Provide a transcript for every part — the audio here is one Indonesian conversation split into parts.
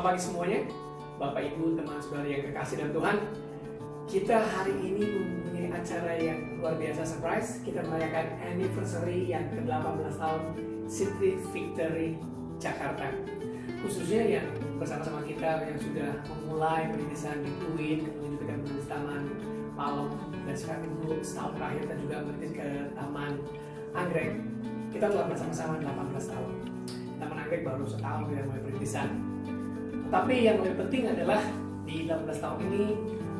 Selamat pagi semuanya, Bapak Ibu, teman saudara yang kekasih dalam Tuhan. Kita hari ini mempunyai acara yang luar biasa surprise. Kita merayakan anniversary yang ke-18 tahun City Victory Jakarta. Khususnya yang bersama-sama kita yang sudah memulai perintisan di UIN, kemudian juga merintis Taman Palem, dan sekarang dulu setahun terakhir kita juga merintis ke Taman Anggrek. Kita telah bersama-sama 18 tahun. Taman Anggrek baru setahun kita mulai perintisan. Tapi yang lebih penting adalah di 18 tahun ini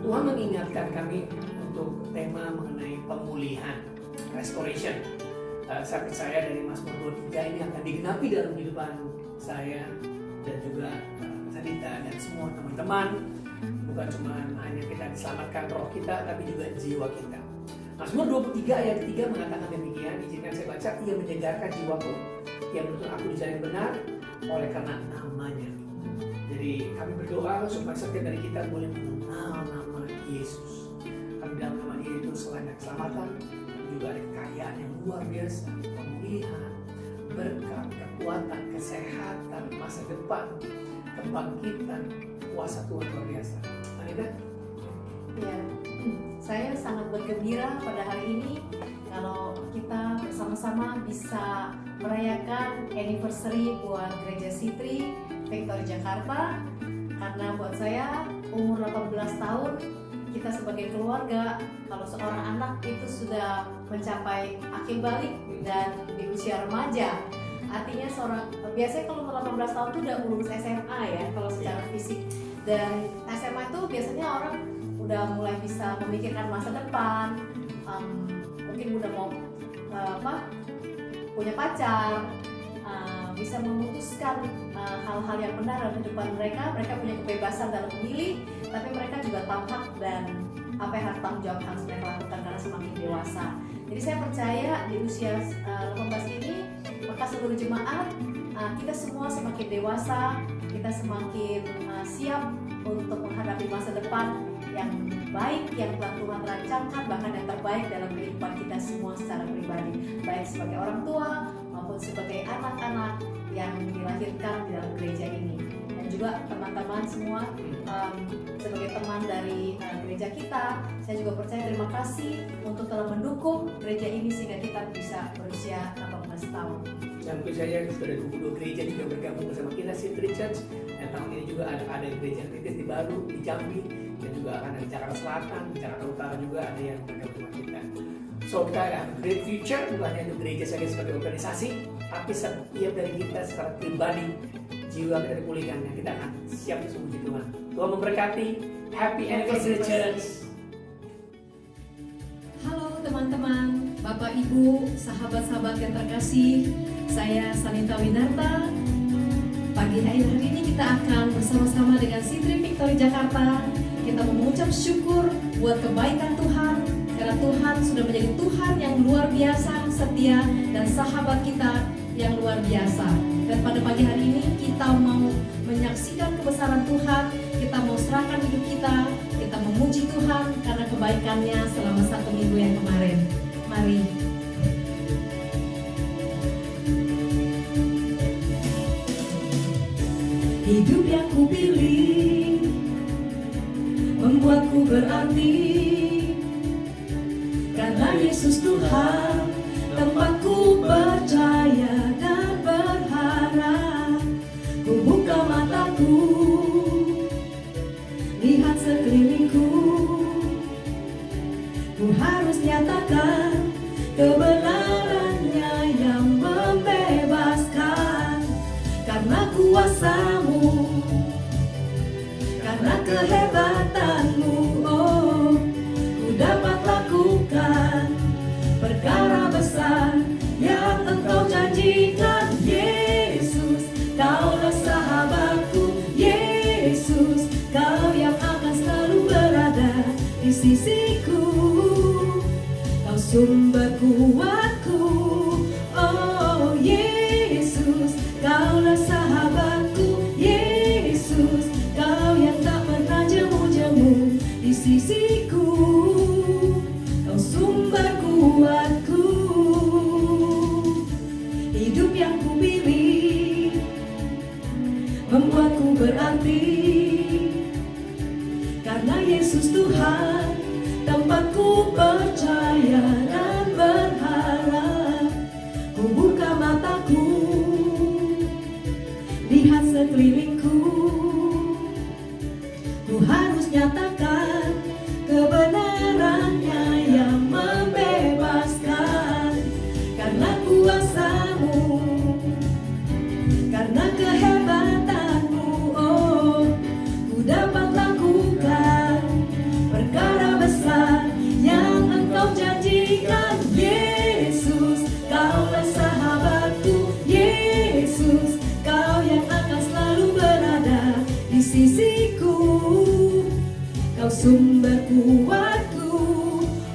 Tuhan mengingatkan kami untuk tema mengenai pemulihan, restoration. Saya percaya dari Mazmur 23 ini akan digenapi dalam kehidupan saya dan juga Sanita dan semua teman-teman. Bukan cuma hanya kita diselamatkan roh kita, tapi juga jiwa kita. Mazmur 23 ayat 3 mengatakan demikian, izinkan saya baca, ia menyegarkan jiwaku, yang menuntun aku di jalan yang benar oleh karena namanya. Jadi kami berdoa supaya setiap dari kita boleh mengenal nama Yesus. Karena dalam nama Dia itu selain keselamatan, juga ada kekayaan yang luar biasa, pemulihan, berkat, kekuatan, kesehatan, masa depan, kebangkitan, kuasa Tuhan luar biasa. Anita? Ya, saya sangat bergembira pada hari ini kalau kita bersama-sama bisa merayakan anniversary buat Gereja City Victory Jakarta. Karena buat saya umur 18 tahun kita sebagai keluarga, kalau seorang anak itu sudah mencapai akhir balik dan di usia remaja, artinya biasanya kalau 18 tahun itu udah lulus SMA ya kalau secara fisik, dan SMA itu biasanya orang udah mulai bisa memikirkan masa depan, mungkin udah mau punya pacar, bisa memutuskan hal-hal yang benar dalam kehidupan mereka punya kebebasan dalam memilih, tapi mereka juga tahu hak dan apa yang harus tanggung jawab harus mereka lakukan karena semakin dewasa. Jadi saya percaya di usia 18 ini, maka seluruh jemaat, kita semua semakin dewasa, kita semakin siap untuk menghadapi masa depan yang baik yang telah Tuhan rancangkan, bahkan yang terbaik dalam kehidupan kita semua secara pribadi, baik sebagai orang tua maupun sebagai anak-anak yang dilahirkan di dalam gereja ini. Dan juga teman-teman semua, sebagai teman dari gereja kita, saya juga percaya terima kasih untuk telah mendukung gereja ini sehingga kita bisa berusia 18 tahun. Dan saya sudah 22 gereja juga bergabung bersama kita City Church. Dan tahun ini juga ada gereja kritis di Baru, di Jambi, dan juga akan ada di Jakarta Selatan, di Jakarta Utara juga ada yang bergabung dengan kita. So kita ada great future, bukan hanya untuk gereja saja sebagai organisasi, tapi setiap dari kita secara pribadi, jiwa kita dipulihkan, dan kita akan siap sungguh Tuhan. Tuhan memberkati. Happy anniversary Church. Halo teman-teman, Bapak Ibu, sahabat-sahabat yang terkasih, saya Sanita Winarta. Pagi hari ini kita akan bersama-sama dengan City Victory Jakarta. Kita mengucap syukur buat kebaikan Tuhan, karena Tuhan sudah menjadi Tuhan yang luar biasa, setia, dan sahabat kita yang luar biasa. Dan pada pagi hari ini kita mau menyaksikan kebesaran Tuhan, kita mau serahkan hidup kita memuji Tuhan karena kebaikannya selama 1 minggu yang kemarin. Mari. Hidup yang kupilih membuatku berarti, karena Yesus Tuhan tempatku percaya dan berharap. Ku buka mataku, lihat sekelilingku, ku harus nyatakan kebenarannya yang membebaskan. Karena kuasa-Mu, karena kehebatan-Mu, oh, ku dapat lakukan perkara besar yang Engkau janjikan. Yesus, Kaulah sahabatku. Yesus, Kau yang akan selalu berada di sisiku. Kau sumber kuatku, oh Yesus, Kaulah sahabatku. Yesus, Kau yang tak pernah jemu-jemu di sisiku. Kau sumber kuatku. Hidup yang kupilih membuatku berarti. Karena Yesus Tuhan, tempatku percaya dan berharap. Ku buka mataku, lihat sekelilingku. Ku harus nyatakan kebenarannya yang membebaskan. Karena kuasa-Mu, karena kehebatan-Mu, oh, ku dapat lakukan perkara besar yang Engkau janjikan. Yesus, Kaulah sahabatku. Yesus, Kau yang akan selalu berada di sisiku. Kau sumber kuatku.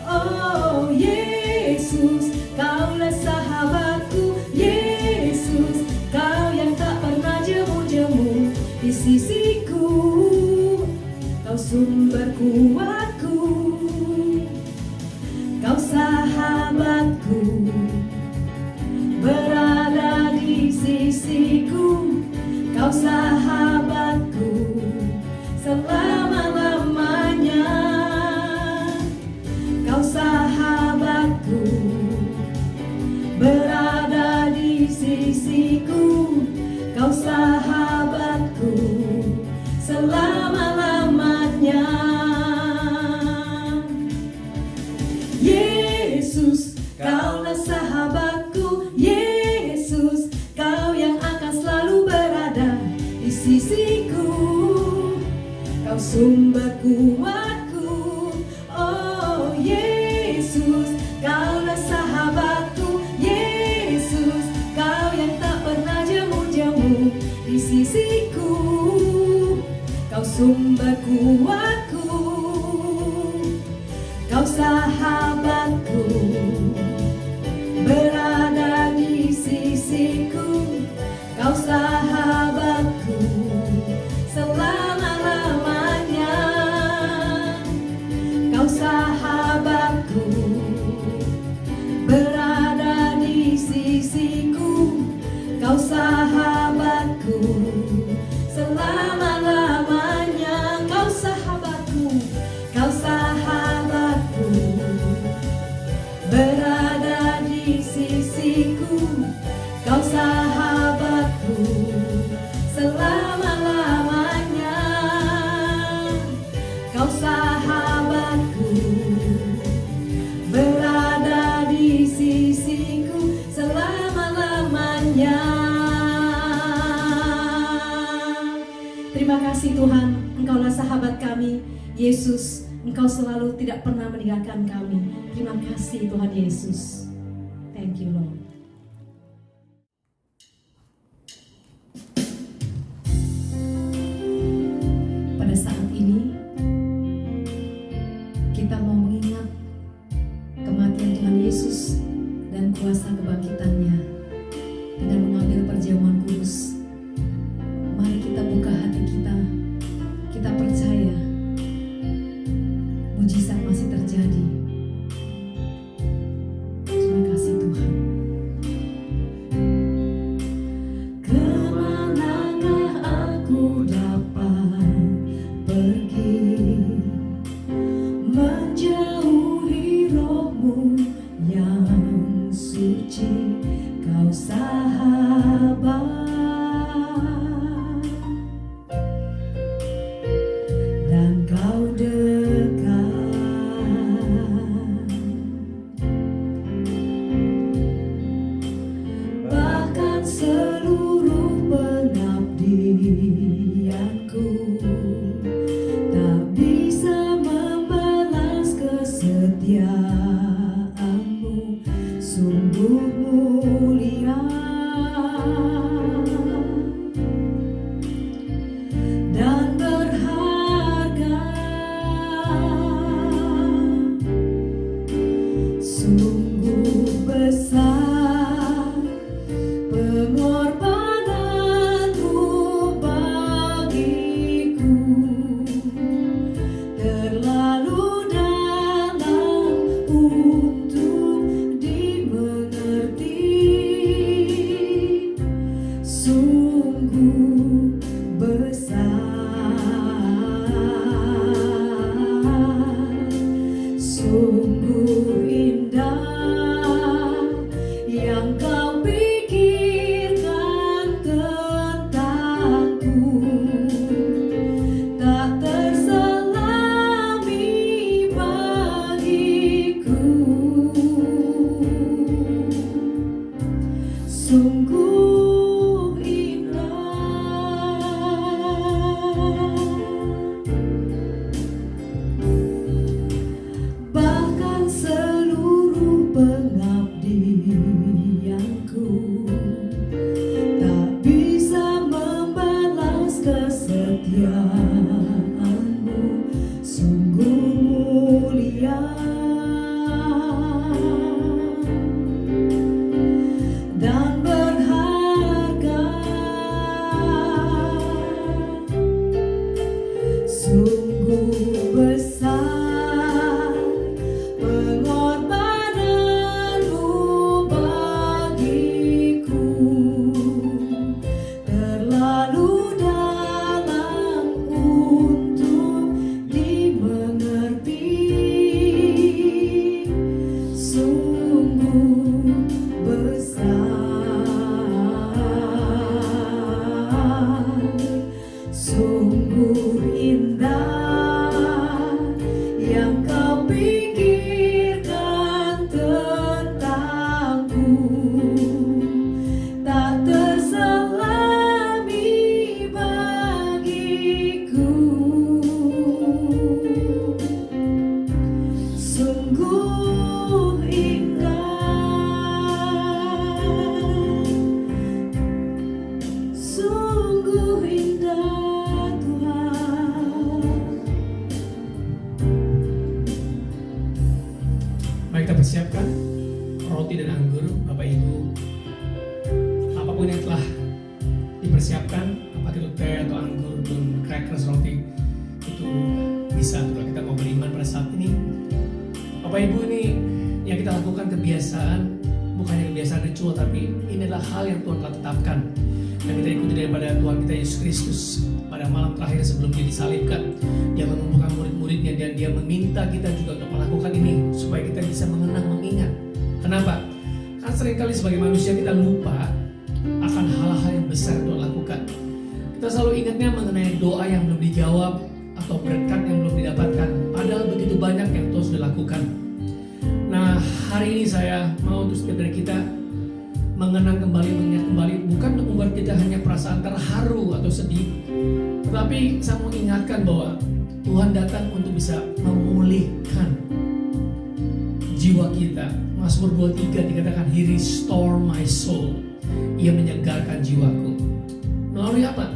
Oh Yesus, Kaulah sahabatku. Yesus, Kau yang tak pernah jemu-jemu di sisiku. Kau sumber kuatku. Kau sahabatku, berada di sisiku. Kau sahabatku selama-lamanya. Kau sahabatku, berada di sisiku. Kau sahabatku selama-lamanya. Yesus, Kaulah sahabatku. Yesus, Kau yang akan selalu berada di sisiku. Kau sumber kuatku. Oh Yesus, Kaulah sahabatku. Yesus, Kau yang tak pernah jemu-jemu di sisiku. Kau sumber kuatku. Kau sahabatku, berada di sisiku. Kau sahabatku selama-lamanya. Kau sahabatku, berada di sisiku. Kau sahabatku selama-lamanya. Kau sahabatku, kau sahabatku, berada di sisiku. Kau sahabatku selama-lamanya. Kau sahabatku, berada di sisiku selama-lamanya. Terima kasih Tuhan, Engkaulah sahabat kami. Yesus, Engkau selalu tidak pernah meninggalkan kami. Terima kasih Tuhan Yesus. Thank you Lord. Pada saat ini kita mau mengingat kematian Tuhan Yesus dan kuasa kebangkitannya dengan mengambil perjamuan kudus. Mari kita buka hati kita. Kita percaya mujizat masih terjadi. Terima kasih Tuhan. Kemanakah aku dapat pergi, menjauhi Roh-Mu yang suci. Kau sahabat dan Kau dekat. Bahkan seluruh pengabdianku tak bisa membalas kesetiaan-Mu. Sungguh mulia dan berharga. Sungguh besar pengorbanan-Mu bagiku. Terlalu dalam untuk dimengerti. Sungguh sungguh indah Tuhan. Mari kita persiapkan roti dan anggur, Bapak Ibu. Apapun yang telah dipersiapkan, apakah itu teh atau anggur dan crackers, roti, itu bisa kalau kita mau beriman pada saat ini. Bapak Ibu, ini yang kita lakukan kebiasaan, bukannya kebiasaan ritual, tapi ini adalah hal yang Tuhan telah tetapkan dan kita ikuti daripada Tuhan kita Yesus Kristus. Pada malam terakhir sebelum dia disalibkan, dia mengumpulkan murid-muridnya dan dia meminta kita juga untuk melakukan ini supaya kita bisa mengenang, mengingat. Kenapa? Karena seringkali sebagai manusia kita lupa akan hal-hal yang besar Tuhan lakukan. Kita selalu ingatnya mengenai doa yang belum dijawab atau berkat yang belum didapatkan, padahal begitu banyak yang Tuhan sudah lakukan. Nah, hari ini saya mau untuk setiap dari kita mengenang kembali, mengingat kembali, bukan untuk membuat kita hanya perasaan terharu atau sedih, tetapi saya mau ingatkan bahwa Tuhan datang untuk bisa memulihkan jiwa kita. Mazmur 23 dikatakan, He restore my soul. Ia menyegarkan jiwaku. Melalui apa?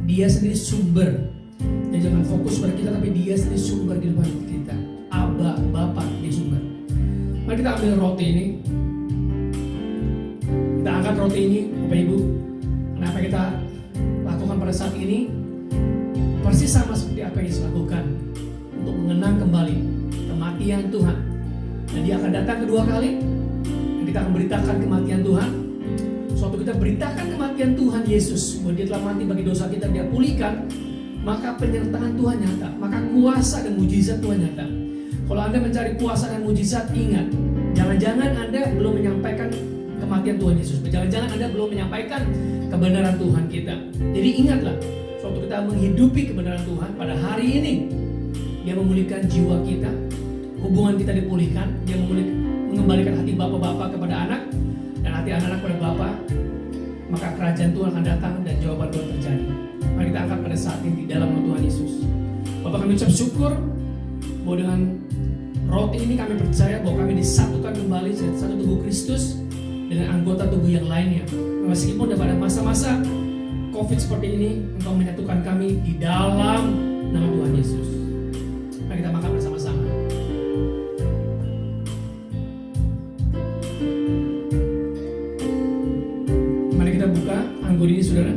Dia sendiri sumber. Jadi jangan fokus pada kita, tapi dia sendiri sumber kehidupan kita. Abba, Bapa, dia sumber. Mari kita ambil roti ini. Kita angkat roti ini, Bapak Ibu. Kenapa kita lakukan pada saat ini? Persis sama seperti apa yang Yesus lakukan untuk mengenang kembali kematian Tuhan. Dan dia akan datang kedua kali dan kita akan beritakan kematian Tuhan. Suatu kita beritakan kematian Tuhan Yesus, bahwa dia telah mati bagi dosa kita, dia pulihkan, maka penyertaan Tuhan nyata, maka kuasa dan mujizat Tuhan nyata. Kalau Anda mencari kuasa dan mujizat, ingat, jangan-jangan Anda belum menyampaikan kematian Tuhan Yesus, jangan-jangan Anda belum menyampaikan kebenaran Tuhan kita. Jadi ingatlah, suatu kita menghidupi kebenaran Tuhan pada hari ini, dia memulihkan jiwa kita, hubungan kita dipulihkan, dia mengembalikan hati bapak-bapak kepada anak, dan hati anak-anak pada Bapa, maka kerajaan Tuhan akan datang dan jawaban Tuhan terjadi. Mari kita angkat pada saat ini di dalam nama Tuhan Yesus. Bapak, kami ucap syukur bahwa dengan roti ini kami percaya bahwa kami disatukan kembali satu tubuh Kristus dengan anggota tubuh yang lainnya. Meskipun pada masa-masa COVID seperti ini, Engkau menyatukan kami di dalam nama Tuhan Yesus. Mari kita makan bersama-sama. Buka anggur ini, saudara.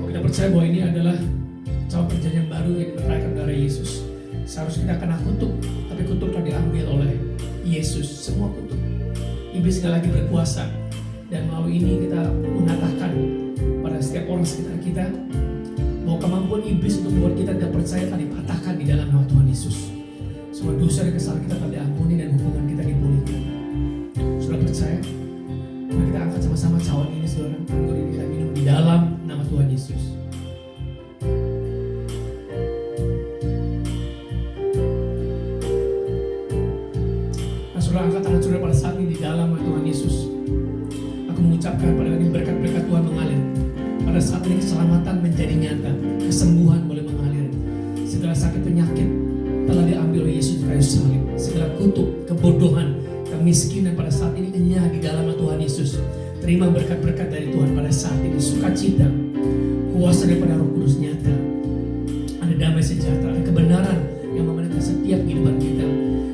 Kita percaya bahwa ini adalah cawan perjanjian baru yang dipercayakan darah Yesus. Seharusnya kita kena kutuk, tapi kutuk telah diambil oleh Yesus. Semua kutuk. Iblis tidak lagi berkuasa. Dan melalui ini kita mengatakan pada setiap orang sekitar kita bahwa kemampuan iblis untuk membuat kita tidak percaya telah dipatahkan di dalam nama Tuhan Yesus. Semua dosa dan kesalahan kita telah diampuni dan hubungan kita dipulihkan. Sudah percaya? Mari kita angkat sama-sama cawan ini, saudara. Anggur ini kita minum di dalam nama Tuhan Yesus. Nah, saudara, angkat tangan saudara pada saat ini di dalam nama Tuhan Yesus. Aku mengucapkan pada ini berkat-berkat Tuhan mengalir. Pada saat ini keselamatan menjadi nyata, kesembuhan boleh mengalir. Segala sakit penyakit telah diambil oleh Yesus di kayu salib. Segala kutuk, kebodohan, kemiskinan pada saat ini enyah di dalam Tuhan Yesus. Terima berkat-berkat dari Tuhan pada saat ini. Sukacita, kuasa daripada Roh Kudus nyata. Ada damai sejahtera, ada kebenaran yang memerintah setiap kehidupan kita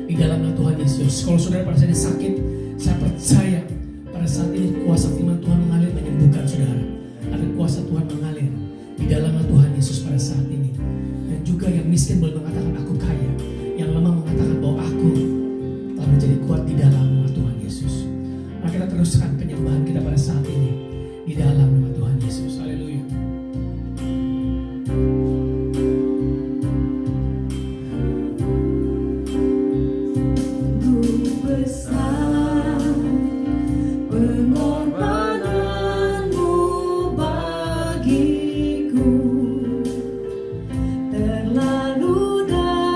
di dalam Tuhan Yesus. Kalau saudara pada saat ini sakit, saya percaya pada saat ini kuasa firman Tuhan mengalir menyembuhkan saudara. Ada kuasa Tuhan mengalir di dalam Tuhan Yesus pada saat ini. Dan juga yang miskin boleh mengatakan aku kaya, yang lemah mengatakan bahwa aku telah menjadi kuat di dalam nama Tuhan Yesus. Maka kita teruskan penyembahan kita pada saat ini di dalam nama Tuhan Yesus. Haleluya. Terlalu dalam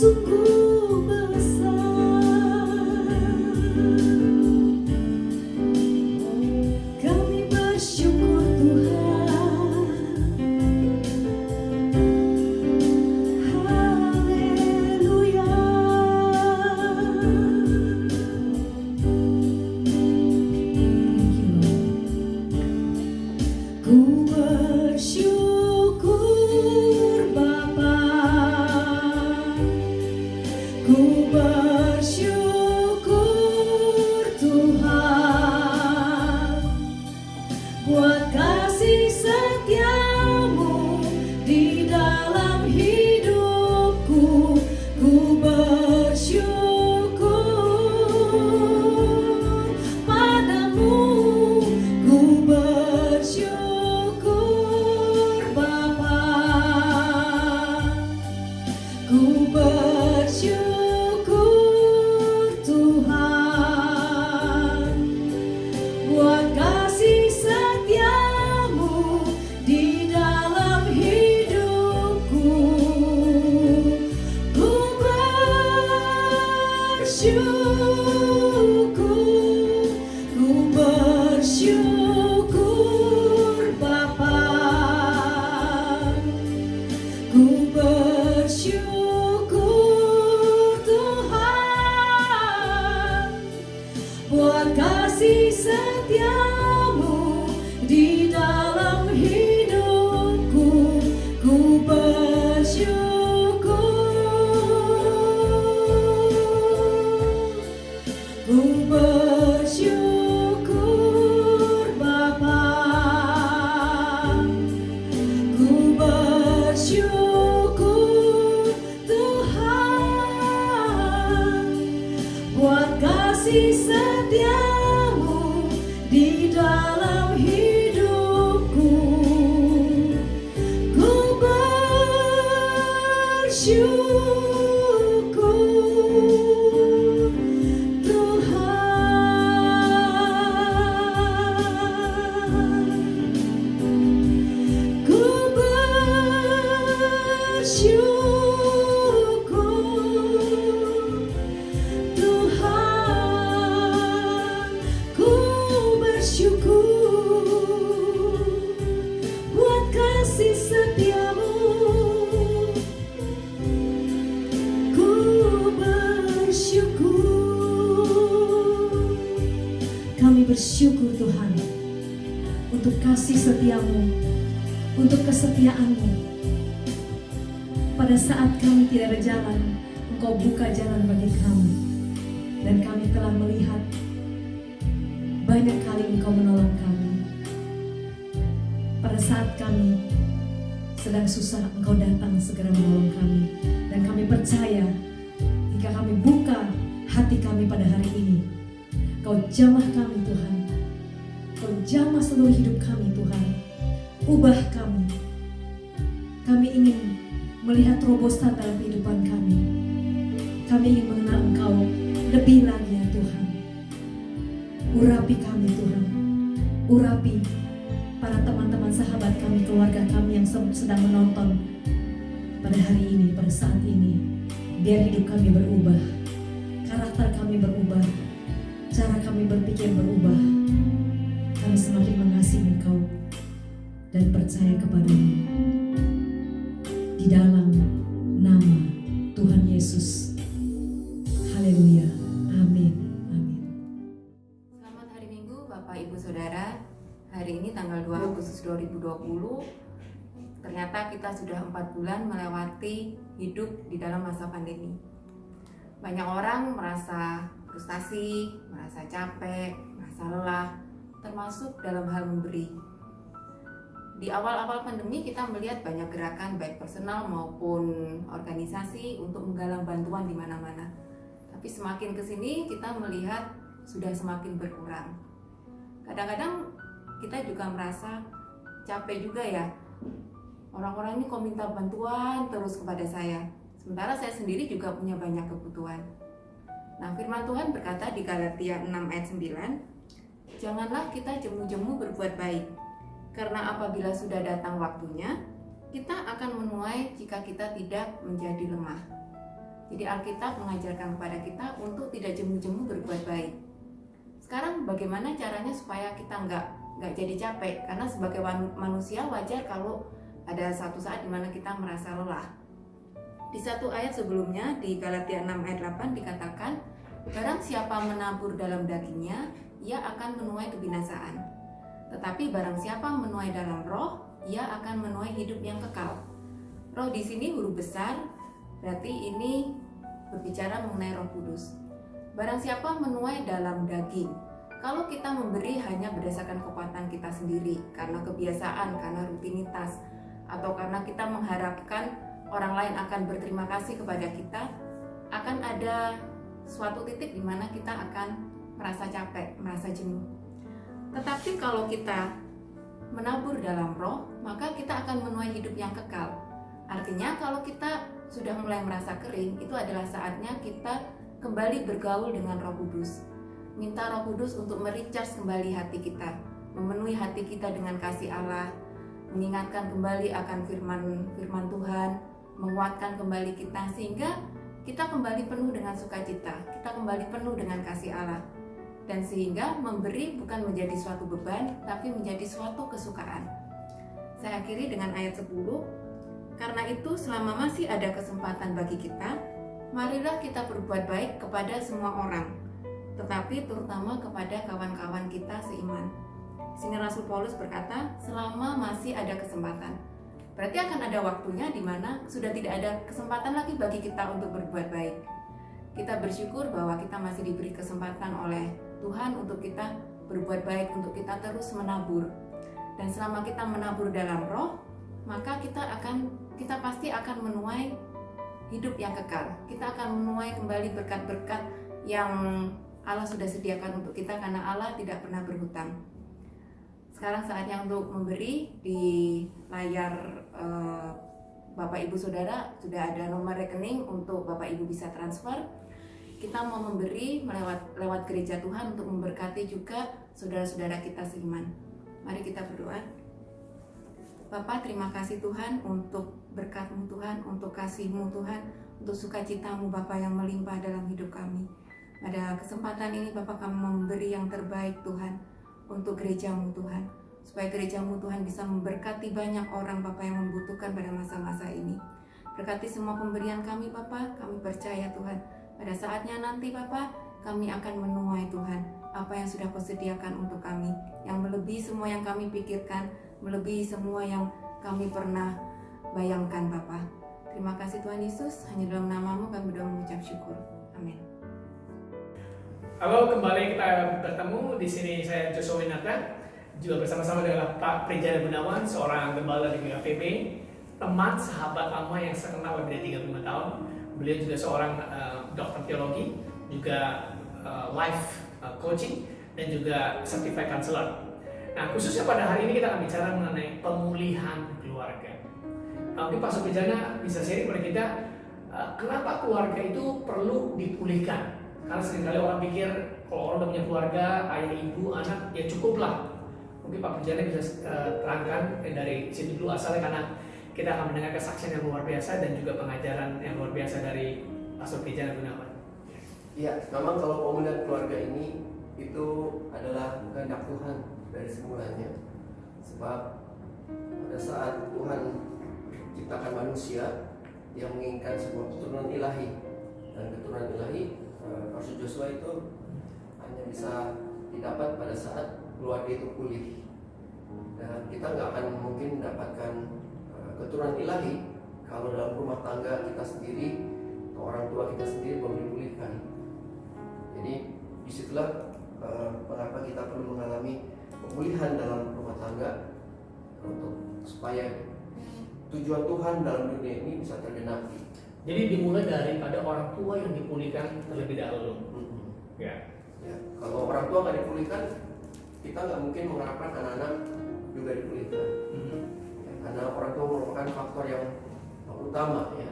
sungguh besar. Kami bersyukur Tuhan. Haleluya. Ku bersyukur Bapa, ku bersyukur Tuhan, buat kasih setiamu di dalam hidupku. Ku bersyukur padamu, ku bersyukur Bapa, ku bersyukur Tuhan, buat kasih setiamu di dalam hidupku. Ku bersyukur Bapa, ku bersyukur Tuhan, buat kasih setiamu di dalam hidupku. Ku bersyukur Bapa, ku bersyukur Tuhan, buat kasih setiamu di dalam hidupku. Ku bersyukur Tuhan, ku bersyukur Tuhan, ku bersyukur buat kasih setiamu. Ku bersyukur. Kami bersyukur Tuhan untuk kasih setiamu, untuk kesetiaanmu. Pada saat kami tidak ada jalan, Engkau buka jalan bagi kami. Dan kami telah melihat banyak kali Engkau menolong kami. Pada saat kami sedang susah, Engkau datang segera menolong kami. Dan kami percaya jika kami buka hati kami pada hari ini, Kau jamah kami Tuhan, Kau jamah seluruh hidup kami Tuhan. Ubah kami. Kami ingin melihat terobosan dalam kehidupan kami. Kami ingin mengenal Engkau lebih lagi ya Tuhan. Urapi kami Tuhan. Urapi para teman-teman sahabat kami, keluarga kami yang sedang menonton pada hari ini, pada saat ini. Biar hidup kami berubah, karakter kami berubah, cara kami berpikir berubah. Kami semakin mengasihi Engkau dan percaya kepadamu. Di dalam nama Tuhan Yesus. Haleluya. Amin. Amin. Selamat hari Minggu Bapak Ibu Saudara. Hari ini tanggal 2 Agustus 2020. Ternyata kita sudah 4 bulan melewati hidup di dalam masa pandemi. Banyak orang merasa frustasi, merasa capek, merasa lelah, termasuk dalam hal memberi. Di awal-awal pandemi kita melihat banyak gerakan baik personal maupun organisasi untuk menggalang bantuan di mana-mana. Tapi semakin kesini kita melihat sudah semakin berkurang. Kadang-kadang kita juga merasa capek juga ya. Orang-orang ini kok minta bantuan terus kepada saya. Sementara saya sendiri juga punya banyak kebutuhan. Nah, firman Tuhan berkata di Galatia 6 ayat 9, janganlah kita jemu-jemu berbuat baik. Karena apabila sudah datang waktunya, kita akan menuai jika kita tidak menjadi lemah. Jadi Alkitab mengajarkan kepada kita untuk tidak jemu-jemu berbuat baik. Sekarang bagaimana caranya supaya kita nggak jadi capek? Karena sebagai manusia wajar kalau ada satu saat dimana kita merasa lelah. Di satu ayat sebelumnya di Galatia 6 ayat 8 dikatakan, barang siapa menabur dalam dagingnya, ia akan menuai kebinasaan. Tetapi barang siapa menuai dalam roh, ia akan menuai hidup yang kekal. Roh di sini huruf besar, berarti ini berbicara mengenai Roh Kudus. Barang siapa menuai dalam daging. Kalau kita memberi hanya berdasarkan kekuatan kita sendiri, karena kebiasaan, karena rutinitas, atau karena kita mengharapkan orang lain akan berterima kasih kepada kita, akan ada suatu titik di mana kita akan merasa capek, merasa jenuh. Tetapi kalau kita menabur dalam roh, maka kita akan menuai hidup yang kekal. Artinya kalau kita sudah mulai merasa kering, itu adalah saatnya kita kembali bergaul dengan Roh Kudus. Minta Roh Kudus untuk merecharge kembali hati kita, memenuhi hati kita dengan kasih Allah, mengingatkan kembali akan firman Tuhan, menguatkan kembali kita sehingga kita kembali penuh dengan sukacita, kita kembali penuh dengan kasih Allah. Dan sehingga memberi bukan menjadi suatu beban, tapi menjadi suatu kesukaan. Saya akhiri dengan ayat 10. Karena itu selama masih ada kesempatan bagi kita, marilah kita berbuat baik kepada semua orang, tetapi terutama kepada kawan-kawan kita seiman. Sini Rasul Paulus berkata, selama masih ada kesempatan. Berarti akan ada waktunya di mana sudah tidak ada kesempatan lagi bagi kita untuk berbuat baik. Kita bersyukur bahwa kita masih diberi kesempatan oleh Tuhan untuk kita berbuat baik, untuk kita terus menabur. Dan selama kita menabur dalam roh, maka kita pasti akan menuai hidup yang kekal. Kita akan menuai kembali berkat-berkat yang Allah sudah sediakan untuk kita karena Allah tidak pernah berhutang. Sekarang saatnya untuk memberi. Di layar Bapak Ibu Saudara sudah ada nomor rekening untuk Bapak Ibu bisa transfer. Kita mau memberi lewat gereja Tuhan untuk memberkati juga saudara-saudara kita seiman. Mari kita berdoa. Bapak, terima kasih Tuhan untuk berkat-Mu Tuhan, untuk kasih-Mu Tuhan, untuk sukacita-Mu Bapak yang melimpah dalam hidup kami. Pada kesempatan ini Bapak, kami memberi yang terbaik Tuhan untuk gereja-Mu Tuhan, supaya gereja-Mu Tuhan bisa memberkati banyak orang Bapak yang membutuhkan pada masa-masa ini. Berkati semua pemberian kami Bapak, kami percaya Tuhan, pada saatnya nanti Bapak, kami akan menuai Tuhan apa yang sudah Kau sediakan untuk kami, yang melebihi semua yang kami pikirkan, melebihi semua yang kami pernah bayangkan Bapak. Terima kasih Tuhan Yesus, hanya dalam nama-Mu kami berdoa mengucap syukur. Amin. Halo, kembali kita bertemu di sini. Saya Joshua Winata, juga bersama-sama dengan Pak Prijana Gunawan, seorang gembala di GKPB, teman sahabat lama yang saya kenal lebih dari 35 tahun. Beliau juga seorang dokter teologi, juga life coaching, dan juga certified counselor. Nah, khususnya pada hari ini kita akan bicara mengenai pemulihan keluarga. Mungkin Pak Prijana bisa sharing kepada kita, kenapa keluarga itu perlu dipulihkan? Karena seringkali orang pikir kalau orang udah punya keluarga, ayah, ibu, anak, ya cukuplah. Mungkin Pak Prijana bisa terangkan dari situ dulu asalnya, karena kita akan mendengar kesaksian yang luar biasa dan juga pengajaran yang luar biasa dari Pastor Prijana Gunawan. Iya, memang kalau pemulihan keluarga ini itu adalah kehendak Tuhan dari semulanya. Sebab pada saat Tuhan ciptakan manusia, Dia menginginkan sebuah keturunan ilahi, dan keturunan ilahi Rasul Joshua itu hanya bisa didapat pada saat keluarga itu pulih. Dan kita nggak akan mungkin mendapatkan keturunan ilahi kalau dalam rumah tangga kita sendiri atau orang tua kita sendiri belum dipulihkan. Jadi disitulah mengapa kita perlu mengalami pemulihan dalam rumah tangga untuk supaya tujuan Tuhan dalam dunia ini bisa tergenapi. Jadi dimulai daripada orang tua yang dipulihkan terlebih dahulu. Ya. Kalau orang tua nggak dipulihkan, kita nggak mungkin mengharapkan anak-anak juga dipulihkan. Ya, karena orang tua merupakan faktor yang utama ya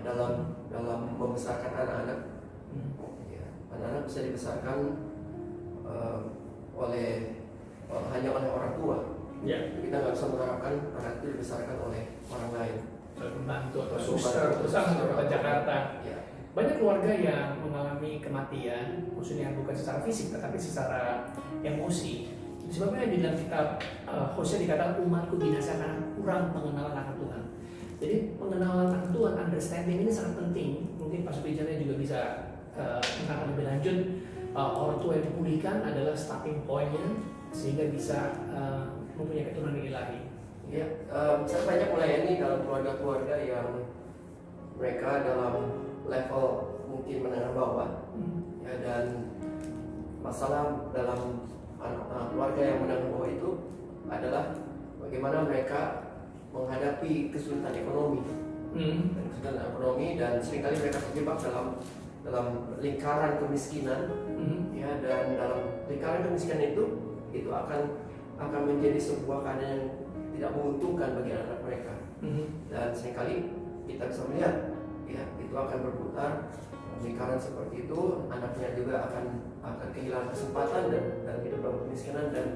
dalam membesarkan anak-anak. Ya, anak-anak bisa dibesarkan hanya oleh orang tua. Ya. Kita nggak bisa mengharapkan anak itu dibesarkan oleh orang lain. Pembantu atau suster, atau Jakarta. Ya. banyak keluarga yang mengalami kematian, maksudnya bukan secara fisik tetapi secara emosi. Sebabnya di dalam kitab Hosea dikatakan umatku binasa karena kurang pengenalan akan Tuhan. Jadi pengenalan akan Tuhan, understanding ini sangat penting. Mungkin Pak Supijannya juga bisa menerangkan lebih lanjut. Orang tua yang dipulihkan adalah starting point-nya sehingga bisa mempunyai keturunan ilahi. Ya, saya banyak melayani dalam keluarga-keluarga yang mereka dalam level mungkin menengah bawah, ya, dan masalah dalam keluarga yang menengah bawah itu adalah bagaimana mereka menghadapi kesulitan ekonomi, dan seringkali mereka terjebak dalam lingkaran kemiskinan, ya, dan dalam lingkaran kemiskinan itu akan menjadi sebuah keadaan yang tidak menguntungkan bagi anak mereka, dan seringkali kita bisa melihat, ya, itu akan berputar lingkaran seperti itu. Anaknya juga akan kehilangan kesempatan dan hidup dalam kemiskinan, dan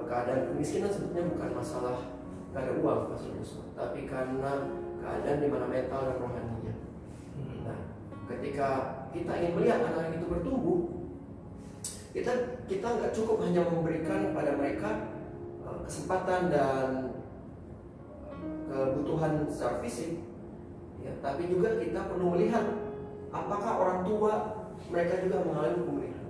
keadaan kemiskinan sebetulnya bukan masalah gak ada uang, tapi karena keadaan di mana mental dan rohaninya. Nah, ketika kita ingin melihat anak itu bertumbuh, kita nggak cukup hanya memberikan kepada mereka kesempatan dan kebutuhan secara fisik, ya, tapi juga kita perlu melihat apakah orang tua mereka juga mengalami pemulihan.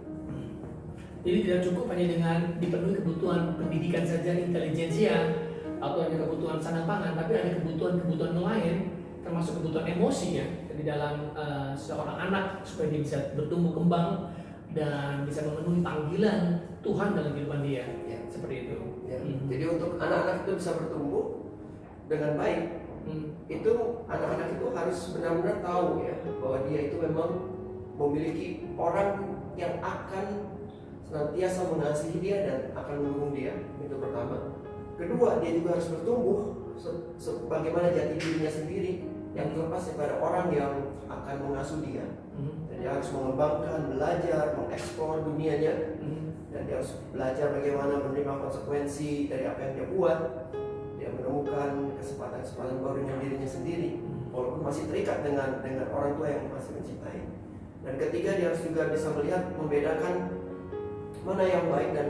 Jadi tidak cukup hanya dengan dipenuhi kebutuhan pendidikan saja, intelijensia, atau hanya kebutuhan sandang pangan, tapi ada kebutuhan-kebutuhan lain, termasuk kebutuhan emosi, ya, di dalam seorang anak supaya dia bisa bertumbuh kembang dan bisa memenuhi panggilan Tuhan dalam kehidupan dia, ya, seperti itu. Ya. Jadi untuk anak-anak itu bisa bertumbuh dengan baik, itu anak-anak itu harus benar-benar tahu, ya, bahwa dia itu memang memiliki orang yang akan senantiasa mengasihi dia dan akan mendukung dia. Itu pertama. Kedua, dia juga harus bertumbuh sebagaimana jati dirinya sendiri yang terlepas daripada orang yang akan mengasuh dia. Dan dia harus mengembangkan, belajar, mengeksplor dunianya, dan dia harus belajar bagaimana menerima konsekuensi dari apa yang dia buat. Dia menemukan kesempatan-kesempatan baru dengan dirinya sendiri, walaupun masih terikat dengan orang tua yang masih mencintai. Dan ketiga, dia harus juga bisa melihat, membedakan mana yang baik dan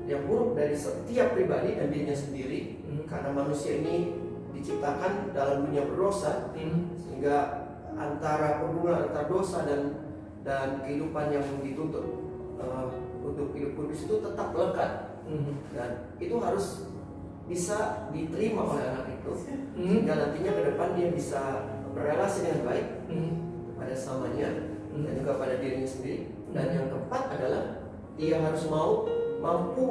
yang buruk dari setiap pribadi dan dirinya sendiri, karena manusia ini diciptakan dalam dunia berdosa, sehingga antara hubungan antara dosa dan kehidupan yang dituntut untuk hidup kudus itu tetap melekat, dan itu harus bisa diterima oleh anak itu, sehingga nantinya ke depan dia bisa berrelasi dengan baik pada samanya dan juga pada dirinya sendiri. Dan yang keempat adalah dia harus mampu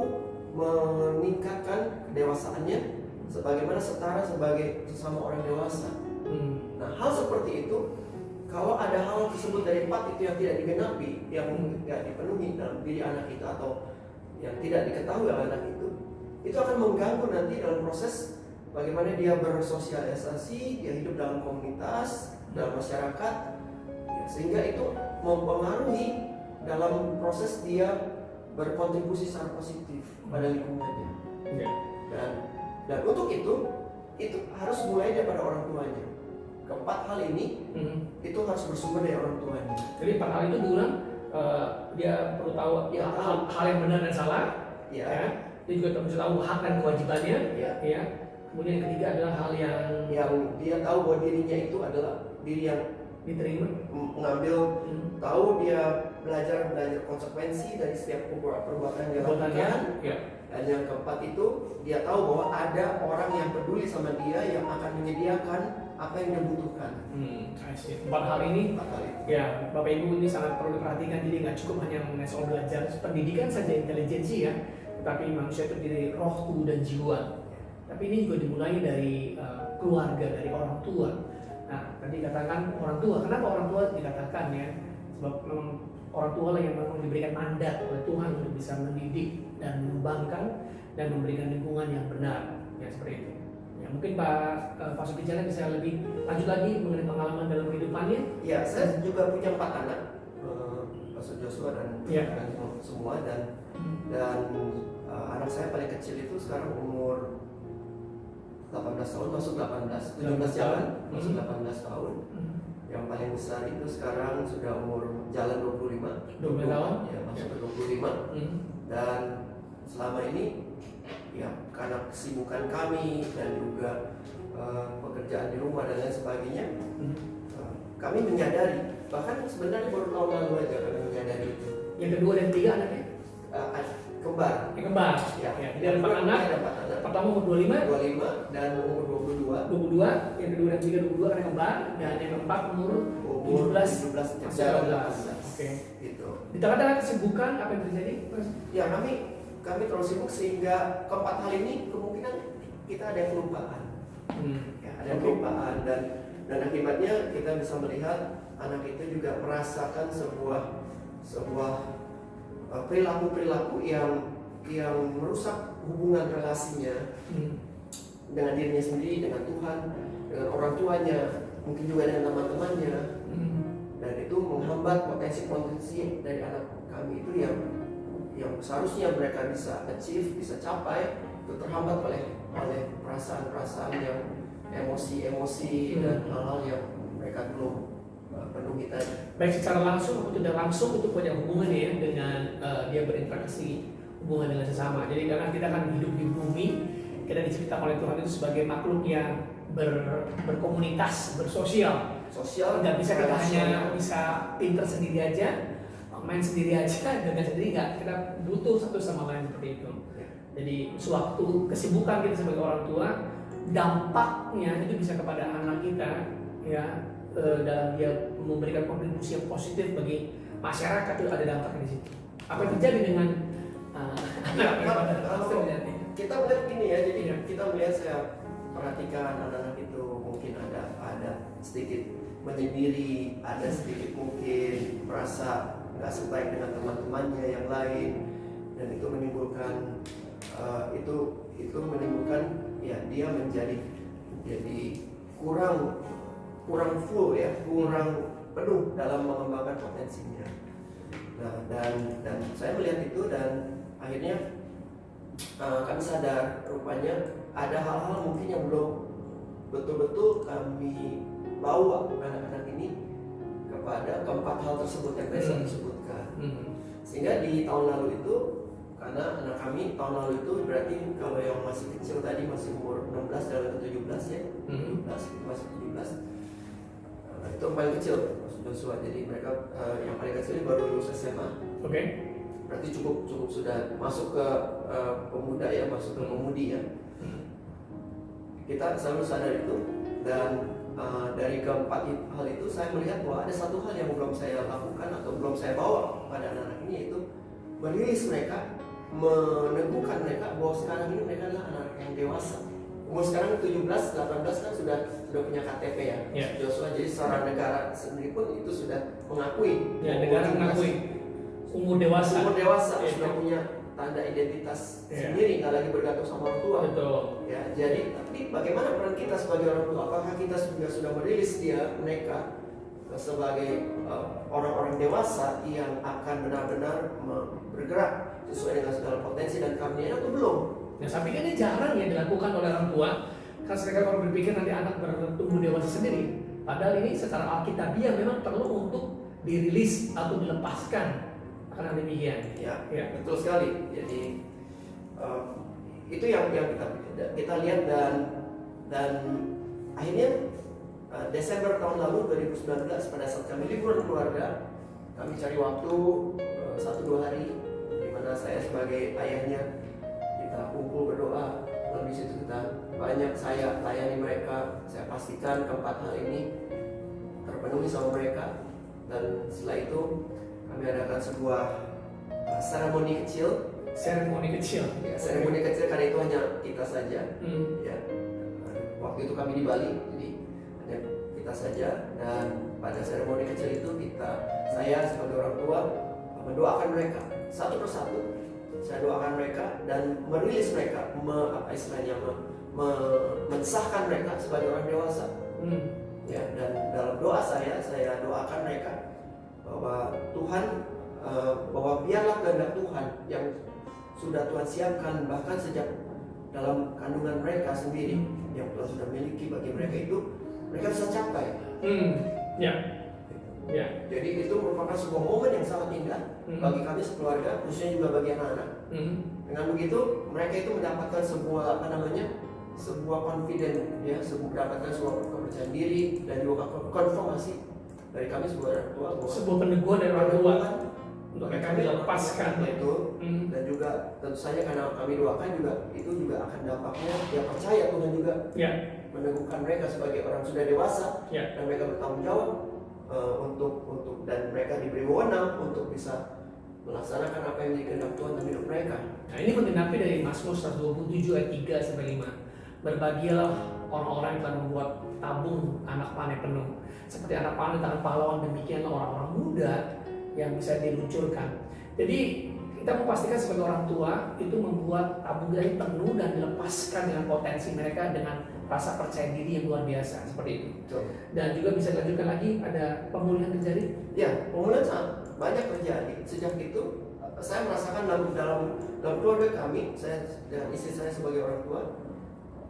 meningkatkan kedewasaannya sebagaimana setara sebagai sesama orang dewasa. Nah, hal seperti itu, kalau ada hal tersebut dari 4 itu yang tidak digenapi, yang tidak dipenuhi dalam diri anak kita atau yang tidak diketahui oleh anak itu akan mengganggu nanti dalam proses bagaimana dia bersosialisasi, dia hidup dalam komunitas, dalam masyarakat, ya, sehingga itu mempengaruhi dalam proses dia berkontribusi secara positif pada lingkungannya. Dan untuk itu harus mulai daripada orang tuanya. Keempat hal ini itu harus bersumber dari orang tuanya. Jadi 4 hal itu diulang, dia perlu tahu Ya, hal yang benar dan salah, ya. ya. Dia juga harus tahu hak dan kewajibannya, Ya. Kemudian yang ketiga adalah hal yang dia tahu bahwa dirinya itu adalah diri yang diterima, mengambil, tahu dia belajar konsekuensi dari setiap perbuatan yang dia lakukan. ya. Dan yang keempat itu dia tahu bahwa ada orang yang peduli sama dia, yang akan menyediakan apa yang dia butuhkan. 4 hal ini, Empat hal itu. ya, Bapak Ibu, ini sangat perlu diperhatikan. Jadi nggak cukup hanya mengenai soal belajar pendidikan saja, intelijensi, ya, tetapi manusia itu terdiri roh, tubuh, dan jiwa. Tapi ini juga dimulai dari keluarga, dari orang tua. Nah, tadi katakan orang tua. Kenapa orang tua dikatakan, ya? Sebab memang orang tua lah yang memang diberikan mandat oleh Tuhan untuk bisa mendidik dan mengembangkan dan memberikan lingkungan yang benar, ya, seperti itu. Ya, mungkin Pak Supijannya bisa lebih lanjut lagi mengenai pengalaman dalam kehidupannya. Ya, saya juga punya 4 anak, Pastor Joshua dan semua, dan anak saya paling kecil itu sekarang umur 18 tahun, masuk 17 jalan, masuk 18 tahun. Yang paling besar itu sekarang sudah umur jalan 25 tahun. Ya, masuk ke 25. Dan selama ini ya karena kesibukan kami dan juga pekerjaan di rumah dan lain sebagainya, kami menyadari, bahkan sebenarnya baru tahun lalu aja kami menyadari itu. Yang kedua dan ketiga anaknya? Kembar. Kembar. Ya. Jadi ada 4 anak. Pertama umur 25 dan umur 22, yang kedua dan ketiga 22 karena kembar, dan yang keempat umur 17 masih 18. Oke. Gitu. Di tengah-tengah kesibukan apa yang terjadi? Ya kami terlalu sibuk sehingga keempat hal ini kemungkinan kita ada yang kelupaan. Ya, ada yang kelupaan dan akibatnya kita bisa melihat anak itu juga merasakan sebuah perilaku yang merusak hubungan relasinya dengan dirinya sendiri, dengan Tuhan, dengan orang tuanya, mungkin juga dengan teman-temannya, dan itu menghambat potensi-potensi dari anak kami itu yang seharusnya mereka bisa achieve, bisa capai, itu terhambat oleh perasaan-perasaan yang emosi-emosi dan hal-hal yang mereka belum penuhi tadi. Baik secara langsung atau tidak langsung itu punya hubungan ya dengan dia berinteraksi hubungan dengan sesama. Jadi karena kita kan hidup di bumi, kita diciptakan oleh Tuhan itu sebagai makhluk yang berkomunitas, bersosial. Nggak bisa kita hanya bisa pinter sendiri aja, main sendiri aja, dengan sendiri nggak. Kita butuh satu sama lain seperti itu. Jadi sewaktu kesibukan kita sebagai orang tua, dampaknya itu bisa kepada anak kita ya, dalam dia memberikan kontribusi yang positif bagi masyarakat, itu ada dampaknya di situ. Apa yang terjadi dengan kalau kita melihat gini ya, jadi kita melihat, saya perhatikan anak-anak itu mungkin ada sedikit menyendiri, ada sedikit mungkin merasa nggak sebaik dengan teman-temannya yang lain, dan itu menimbulkan ya dia menjadi kurang full ya, kurang penuh dalam mengembangkan potensinya. Nah, dan saya melihat itu dan akhirnya kami sadar rupanya ada hal-hal mungkin yang belum betul-betul kami bawa anak-anak ini kepada keempat hal tersebut yang tadi saya sebutkan. Sehingga di tahun lalu itu, karena anak kami tahun lalu itu berarti kalau yang masih kecil tadi masih umur 16 dan 17 ya, 17 masih 17. Itu paling kecil Joshua, jadi mereka yang paling kecil ini baru lulus SMA. Oke. Berarti cukup sudah masuk ke pemuda ya, masuk ke pemudi ya. Kita selalu sadar itu, dan dari keempat hal itu saya melihat bahwa ada satu hal yang belum saya lakukan atau belum saya bawa pada anak-anak ini, yaitu merilis mereka, meneguhkan mereka bahwa sekarang ini mereka adalah anak yang dewasa. Umur sekarang 17, 18 kan sudah punya KTP ya, Joshua. Jadi secara negara sendiri pun itu sudah mengakui. Ya, negara mengakui umur dewasa. Sudah punya tanda identitas sendiri, nggak lagi bergantung sama orang tua. Betul. Ya, jadi tapi bagaimana peran kita sebagai orang tua? Apakah kita juga sudah merilis mereka sebagai orang-orang dewasa yang akan benar-benar bergerak sesuai dengan segala potensi dan karunia atau belum? Nah, saya pikir ini jarang ya dilakukan oleh orang tua, karena mereka baru berpikir nanti anak bertumbuh dewasa sendiri. Padahal ini secara alkitabiah memang perlu untuk dirilis atau dilepaskan. Karena demikian. Ya, betul sekali. Jadi itu yang kita lihat dan akhirnya Desember tahun lalu 2019 pada saat kami liburan keluarga, kami cari waktu 1-2 hari di mana saya sebagai ayahnya kita kumpul berdoa, lalu di situ kita saya layani mereka, saya pastikan keempat hal ini terpenuhi sama mereka, dan setelah itu kami adakan sebuah seremoni kecil. Ya, seremoni kecil karena itu hanya kita saja. Ya, waktu itu kami di Bali, jadi hanya kita saja. Dan pada seremoni kecil itu saya sebagai orang tua mendoakan mereka satu persatu. Saya doakan mereka dan merilis mereka, mensahkan mereka sebagai orang dewasa. Ya, dan dalam doa saya doakan mereka bahwa Tuhan, bahwa biarlah kehendak Tuhan yang sudah Tuhan siapkan bahkan sejak dalam kandungan mereka sendiri, yang Tuhan sudah miliki bagi mereka itu mereka bisa capai. Ya. Ya. Jadi itu merupakan sebuah momen yang sangat indah bagi kami sekeluarga, khususnya juga bagi anak-anak. Dengan begitu mereka itu mendapatkan sebuah sebuah confident, ya, mendapatkan sebuah kepercayaan diri dan juga konfirmasi dari kami sebagai orang tua, sebuah peneguhan dari orang tua untuk mereka dilepaskan. Itu dan juga tentu saja karena kami doakan juga itu juga akan dampaknya, ya percaya Tuhan juga meneguhkan mereka sebagai orang sudah dewasa dan mereka bertanggung jawab untuk dan mereka diberi wewenang untuk bisa melaksanakan apa yang menjadi kehendak Tuhan dalam hidup mereka. Nah, ini menggenapi dari Mazmur 127 ayat 3 sampai 5. Berbahagialah orang-orang yang telah membuat tabung anak panah penuh. Seperti anak panah di tangan pahlawan, demikianlah orang-orang muda yang bisa diluncurkan. Jadi kita memastikan sebagai orang tua itu membuat tabung kita penuh dan dilepaskan dengan potensi mereka dengan rasa percaya diri yang luar biasa seperti itu. Betul. Dan juga bisa dilanjutkan lagi, ada pemulihan terjadi. Ya, pemulihan sangat banyak terjadi. Sejak itu saya merasakan dalam keluarga kami, saya dengan istri saya sebagai orang tua,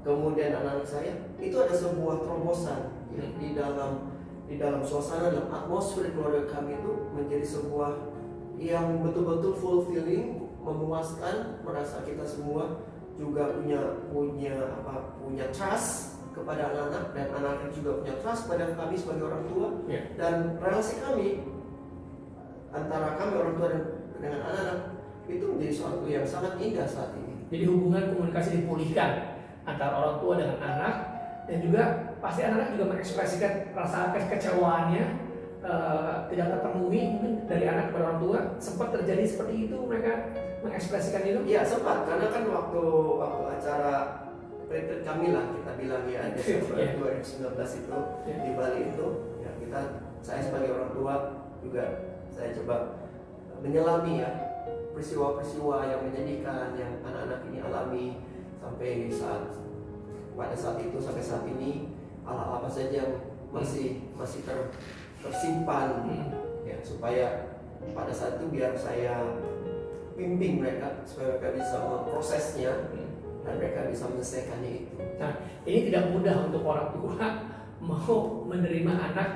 kemudian anak-anak saya, itu ada sebuah terobosan ya, di dalam suasana, dalam atmosfer keluarga kami itu menjadi sebuah yang betul-betul fulfilling, memuaskan, merasa kita semua juga punya trust kepada anak-anak dan anak-anak juga punya trust pada kami sebagai orang tua dan relasi kami antara kami orang tua dan dengan anak-anak itu menjadi suatu yang sangat indah saat ini. Jadi hubungan komunikasi dipulihkan antara orang tua dengan anak, dan juga pasti anak-anak juga mengekspresikan rasa kekecewaannya tidak terpenuhi mungkin dari anak kepada orang tua. Sempat terjadi seperti itu, mereka mengekspresikan itu? Ya sempat, karena kan waktu acara retreat kami lah kita bilang ya Desember 2019 itu di Bali itu ya saya sebagai orang tua juga saya coba menyelami ya peristiwa-peristiwa yang menyedihkan yang anak-anak ini alami sampai pada saat itu sampai saat ini, hal-hal apa saja yang masih tersimpan ya, supaya pada saat itu biar saya bimbing mereka supaya mereka bisa memprosesnya dan mereka bisa menyelesaikannya itu. Nah, ini tidak mudah untuk orang tua mau menerima anak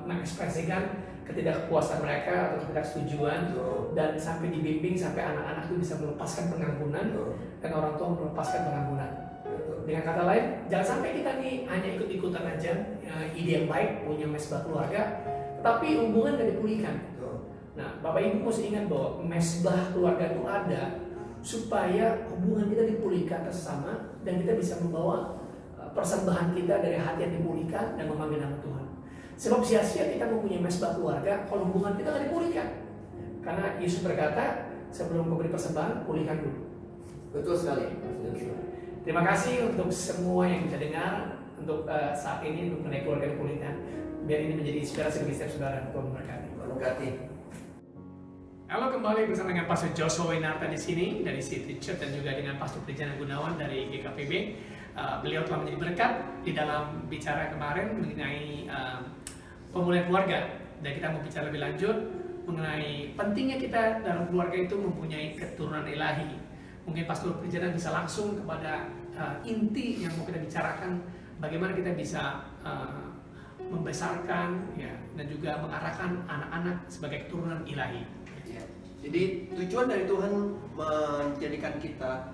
mengekspresikan ketidakpuasan mereka atau ketidaksetujuan dan sampai dibimbing sampai anak-anak itu bisa melepaskan pengampunan dan orang tua melepaskan pengampunan. Dengan kata lain, jangan sampai kita nih hanya ikut-ikutan aja ide yang baik punya mesbah keluarga, tapi hubungan tidak dipulihkan. Nah, Bapak Ibu mesti ingat bahwa mesbah keluarga itu ada supaya hubungan kita dipulihkan sesama dan kita bisa membawa persembahan kita dari hati yang dipulihkan dan memanggil nama Tuhan. Sebab sia-sia kita mempunyai mesbah keluarga kalau hubungan kita tidak dipulihkan. Karena Yesus berkata, sebelum memberi persembahan, pulihkan dulu. Betul sekali. Terima kasih untuk semua yang bisa dengar untuk saat ini untuk mengenai keluarga dipulihkan. Biar ini menjadi inspirasi bagi setiap saudara. Tuhan memberkati. Halo, kembali bersama dengan Pastor Joshua Winarta di sini dari City Church dan juga dengan Pastor Prijana Gunawan dari GKPB. Beliau telah menjadi berkat di dalam bicara kemarin mengenai pemulihan keluarga, dan kita mau bicara lebih lanjut mengenai pentingnya kita dalam keluarga itu mempunyai keturunan ilahi. Mungkin Pastor Prijana bisa langsung kepada inti yang mau kita bicarakan, bagaimana kita bisa membesarkan ya, dan juga mengarahkan anak-anak sebagai keturunan ilahi. Ya. Jadi tujuan dari Tuhan menjadikan kita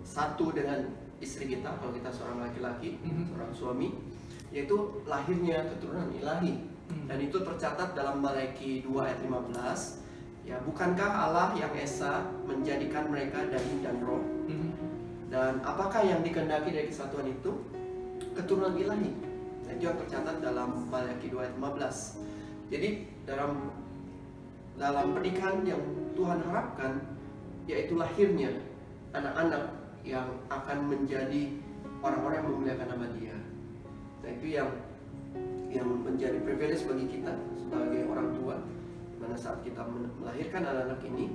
satu dengan istri kita, kalau kita seorang laki-laki, seorang suami, yaitu lahirnya keturunan ilahi. Dan itu tercatat dalam Malaki 2 ayat 15. Ya, bukankah Allah yang Esa menjadikan mereka daging dan roh? Dan apakah yang dikehendaki dari kesatuan itu? Keturunan ilahi. Nah, itu yang tercatat dalam Malaki 2 ayat 15. Jadi dalam pernikahan yang Tuhan harapkan, yaitu lahirnya anak-anak yang akan menjadi orang-orang yang memuliakan nama Dia. Nah, itu yang menjadi privilege bagi kita sebagai orang tua, mana saat kita melahirkan anak-anak ini,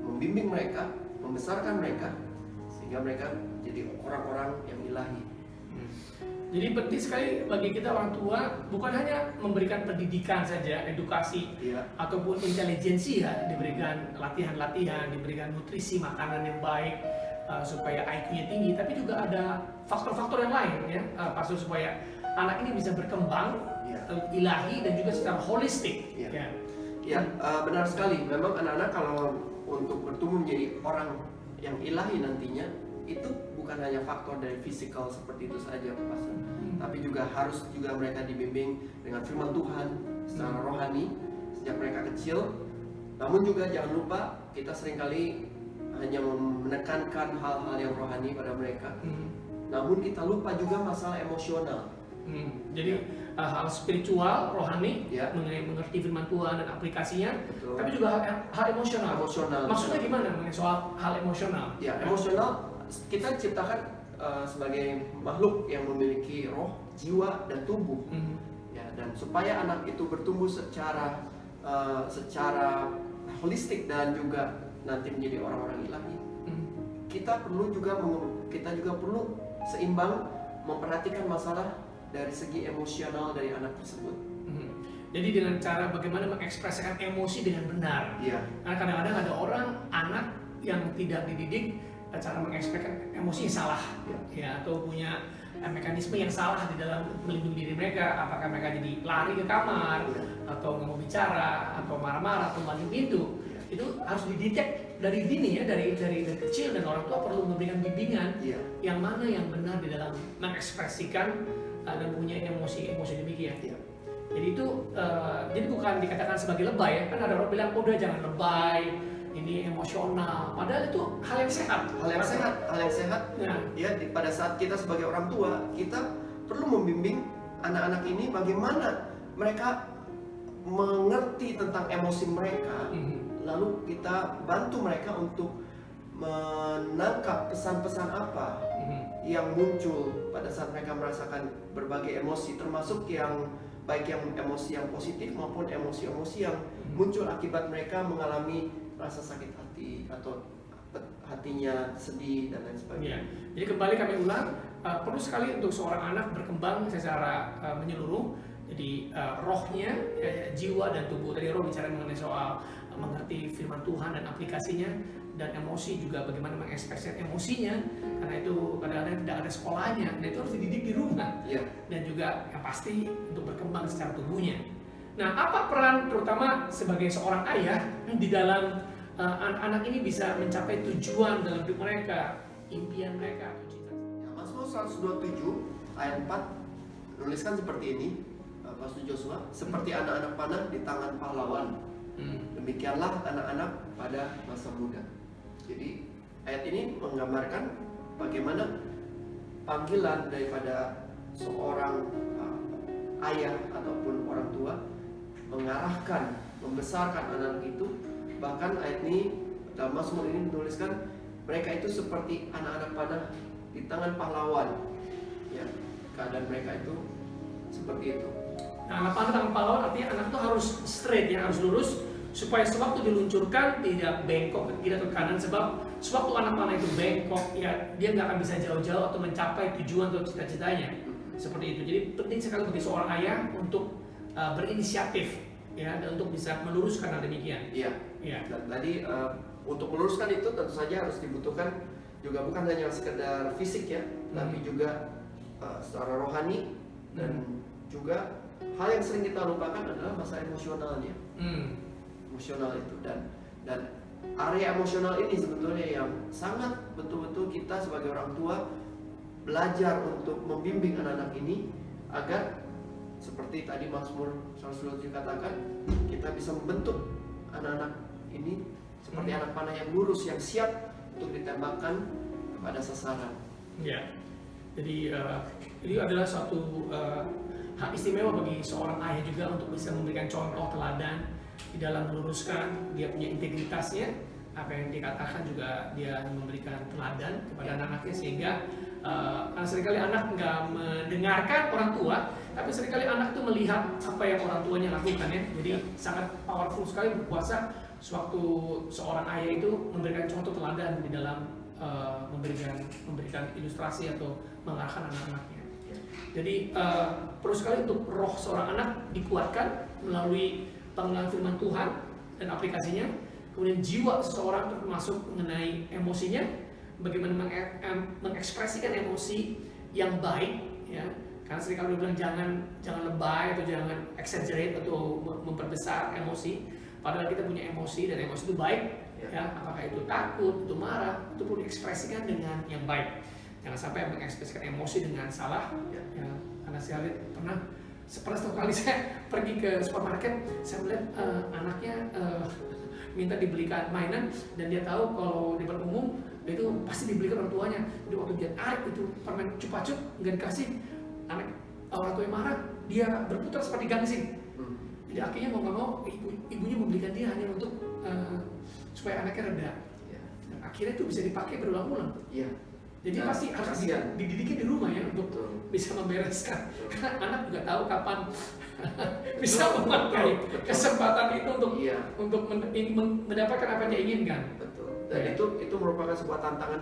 membimbing mereka, membesarkan mereka, sehingga mereka jadi orang-orang yang ilahi. Jadi penting sekali bagi kita orang tua bukan hanya memberikan pendidikan saja, edukasi, ataupun intelijensi ya, diberikan latihan-latihan, diberikan nutrisi makanan yang baik supaya IQ-nya tinggi, tapi juga ada faktor-faktor yang lain ya, Pastor, supaya anak ini bisa berkembang ilahi dan juga secara holistik. Ya. Ya, benar sekali. Memang anak-anak kalau untuk bertumbuh menjadi orang yang ilahi nantinya, itu bukan hanya faktor dari fisikal seperti itu saja, Pastor. Tapi juga harus juga mereka dibimbing dengan firman Tuhan secara rohani sejak mereka kecil. Namun juga jangan lupa kita seringkali hanya menekankan hal-hal yang rohani pada mereka. Namun kita lupa juga masalah emosional. Jadi hal spiritual, rohani, Ya. mengerti firman Tuhan dan aplikasinya, Betul. tapi juga hal emosional. Maksudnya betul. gimana mengenai soal hal emosional? Ya, emosional kita diciptakan sebagai makhluk yang memiliki roh, jiwa, dan tubuh. Ya, dan supaya anak itu bertumbuh secara holistik dan juga nanti menjadi orang-orang ilahi, kita juga perlu seimbang memperhatikan masalah dari segi emosional dari anak tersebut. Jadi dengan cara bagaimana mengekspresikan emosi dengan benar. Iya. Karena kadang-kadang ada orang anak yang tidak dididik cara mengekspresikan emosi salah, ya, atau punya mekanisme yang salah di dalam melindungi diri mereka. Apakah mereka jadi lari ke kamar, atau nggak mau bicara, atau marah-marah, atau maling pintu. Itu harus didetek dari dini ya, dari kecil, dan orang tua perlu memberikan bimbingan yang mana yang benar di dalam mengekspresikan dan punya emosi demikian. Jadi itu jadi bukan dikatakan sebagai lebay ya. Kan ada orang bilang udah jangan lebay, ini emosional. Padahal itu hal yang sehat. Hal yang sehat. Ya, pada saat kita sebagai orang tua, kita perlu membimbing anak-anak ini bagaimana mereka mengerti tentang emosi mereka. Lalu kita bantu mereka untuk menangkap pesan-pesan apa yang muncul pada saat mereka merasakan berbagai emosi, termasuk yang baik yang emosi yang positif maupun emosi-emosi yang muncul akibat mereka mengalami rasa sakit hati atau hatinya sedih dan lain sebagainya. Jadi kembali kami ulang, perlu sekali untuk seorang anak berkembang secara menyeluruh. Jadi rohnya, jiwa dan tubuh. Tadi Roh bicara mengenai soal mengerti firman Tuhan dan aplikasinya, dan emosi juga bagaimana mengekspresikan emosinya, karena itu kadang-kadang tidak ada sekolahnya, dan itu harus dididik di rumah. Dan juga yang pasti untuk berkembang secara tubuhnya. Nah, apa peran terutama sebagai seorang ayah di dalam anak-anak ini bisa mencapai tujuan dalam hidup mereka, impian mereka? Mazmur 127 ayat 4 menuliskan seperti ini, Pastor Joshua, seperti anak-anak panah di tangan pahlawan, demikianlah anak-anak pada masa muda. Jadi ayat ini menggambarkan bagaimana panggilan daripada seorang ayah ataupun orang tua mengarahkan, membesarkan anak itu. Bahkan ayat ini dalam Mazmur ini menuliskan mereka itu seperti anak-anak panah di tangan pahlawan. Ya, keadaan mereka itu seperti itu. Nah, anak panah tangan pahlawan artinya anak itu harus straight, ya, harus lurus, supaya sewaktu diluncurkan tidak bengkok ke kiri atau ke kanan. Sebab sewaktu anak panah itu bengkok, ya dia nggak akan bisa jauh-jauh atau mencapai tujuan atau cita-citanya. Seperti itu. Jadi penting sekali bagi seorang ayah untuk berinisiatif, ya, dan untuk bisa meluruskan hal demikian. Iya. Dan tadi untuk meluruskan itu tentu saja harus dibutuhkan juga bukan hanya sekedar fisik ya, tapi juga secara rohani, dan juga hal yang sering kita lupakan adalah masa emosionalnya. Emosional itu dan area emosional ini sebetulnya yang sangat betul-betul kita sebagai orang tua belajar untuk membimbing anak-anak ini agar seperti tadi Mazmur 127 katakan, kita bisa membentuk anak-anak ini seperti anak panah yang lurus, yang siap untuk ditembakkan pada sasaran. Ya, jadi ini adalah suatu hak istimewa bagi seorang ayah juga untuk bisa memberikan contoh teladan di dalam meluruskan dia punya integritasnya, apa yang dikatakan juga dia memberikan teladan kepada anak-anaknya, sehingga karena seringkali anak nggak mendengarkan orang tua, tapi seringkali anak itu melihat apa yang orang tuanya lakukan ya. Jadi sangat powerful sekali berkuasa sewaktu seorang ayah itu memberikan contoh teladan di dalam memberikan ilustrasi atau mengarahkan anak-anaknya. Jadi perlu sekali untuk roh seorang anak dikuatkan melalui pengenalan firman Tuhan dan aplikasinya. Kemudian jiwa seseorang termasuk mengenai emosinya, bagaimana mengekspresikan emosi yang baik, ya, Karena sering kali bilang jangan lebay atau jangan exaggerate atau memperbesar emosi. Padahal kita punya emosi dan emosi itu baik, ya. Apakah itu takut, itu marah, itu perlu diekspresikan dengan yang baik. Jangan sampai mengekspresikan emosi dengan salah. Ya. Karena saya lihat pernah satu kali saya pergi ke supermarket, saya melihat anaknya minta dibelikan mainan dan dia tahu kalau di tempat umum itu pasti dibelikan orang tuanya. Jadi waktu dia tarik itu permen cupa-cup nggak dikasih, anak orang tuanya marah, dia berputar seperti gangsing. Jadi akhirnya mau nggak mau ibunya membelikan dia hanya untuk supaya anaknya reda. Dan akhirnya itu bisa dipakai berulang-ulang. Jadi nah, pasti harus dididikin di rumah ya untuk bisa membereskan. Karena anak juga tahu kapan bisa memakai kesempatan itu untuk mendapatkan apa yang dia inginkan. Betul. Dan itu merupakan sebuah tantangan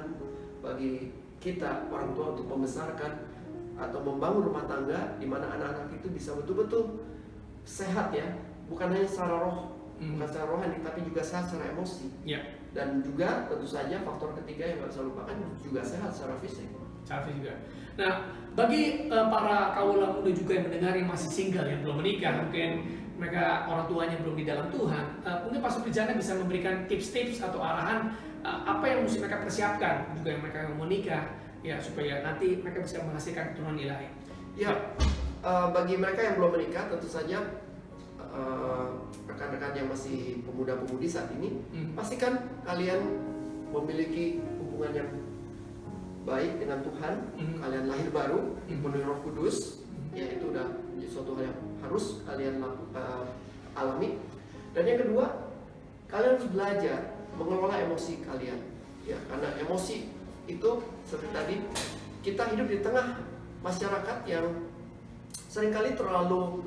bagi kita orang tua untuk membesarkan atau membangun rumah tangga di mana anak-anak itu bisa betul-betul sehat ya, bukan hanya secara bukan secara rohani, tapi juga sehat secara emosi. Dan juga tentu saja faktor ketiga yang nggak bisa lupakan juga sehat secara fisik. Secara fisik juga. Nah, bagi para kaula muda juga yang mendengar yang masih single, yang belum menikah, mungkin mereka orang tuanya belum di dalam Tuhan, mungkin Pak Suprijanto bisa memberikan tips-tips atau arahan apa yang mesti mereka persiapkan juga yang mereka mau menikah, ya supaya nanti mereka bisa menghasilkan keturunan ilahi. Bagi mereka yang belum menikah, tentu saja rekan-rekan yang masih pemuda-pemudi saat ini, pastikan kalian memiliki hubungan yang baik dengan Tuhan, kalian lahir baru, dipenuhi Roh Kudus, ya itu udah menjadi suatu hal yang harus kalian alami. Dan yang kedua, kalian harus belajar mengelola emosi kalian, ya karena emosi itu seperti tadi, kita hidup di tengah masyarakat yang seringkali terlalu